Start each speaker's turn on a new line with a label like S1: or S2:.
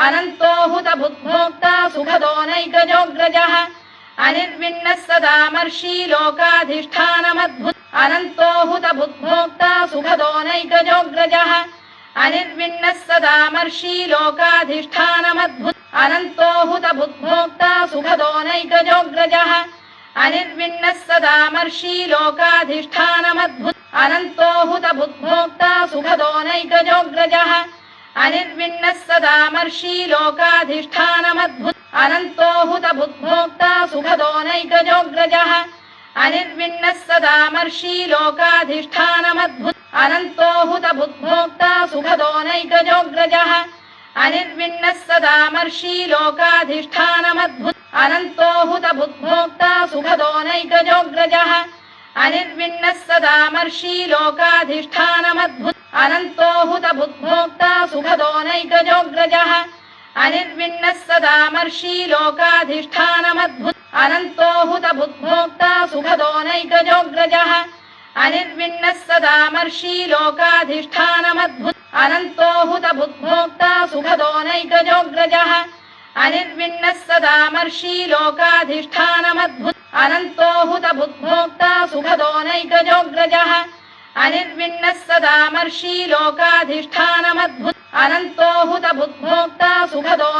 S1: अनन्तो हुत भुग्भोक्ता सुखदो नैकजोऽग्रजः अनिर्विण्णः सदामर्षि लोकाधिष्ठानमद्भुत अनन्तो हुत भुग्भोक्ता सुखदो नैकजोऽग्रजः अनिर्विण्णः सदामर्षि लोकाधिष्ठानमद्भुत अनन्तो हुत भुग्भोक्ता सुखदो नैकजोऽग्रजः अनिर्विण्णः सदामर्षि लोकाधिष्ठानमद्भुत अनन्तो हुत भुग्भोक्ता सुखदो नैकजोऽग्रजः अनिर्विण्णः सदामर्षि लोकाधिष्ठानमद्भुत अनन्तो हुत भुग्भोक्ता सुखदो नैकजोऽग्रजः अनिर्विण्णः सदामर्षि लोकाधिष्ठानमद्भुत अनन्तो हुत भुग्भोक्ता सुखदो नैकजोऽग्रजः अनिर्विण्णः सदामर्षि लोकाधिष्ठानमद्भुत अनन्तो हुत भुग्भोक्ता सुखदो नैकजोऽग्रजः अनिर्विण्णः सदामर्षि लोकाधिष्ठानमद्भुत अनन्तो हुत भुग्भोक्ता सुखदो नैकजोऽग्रजः अनिर्विण्णः सदामर्षि लोकाधिष्ठानमद्भुत अनन्तो हुत भुग्भोक्ता सुखदो नैकजोऽग्रजः अनिर्विण्णः सदामर्षि लोकाधिष्ठानमद्भुत अनन्तो हुत भुग्भोक्ता सुखदो नैकजोऽग्रजः अनिर्विण्णः सदामर्षि लोकाधिष्ठानमद्भुत अनन्तो हुत भुग्भोक्ता सुखदो नैकजोऽग्रजः अनिर्विण्णः सदामर्षि लोकाधिष्ठानमद्भुत अनन्तो हुत भुग्भोक्ता सुखदो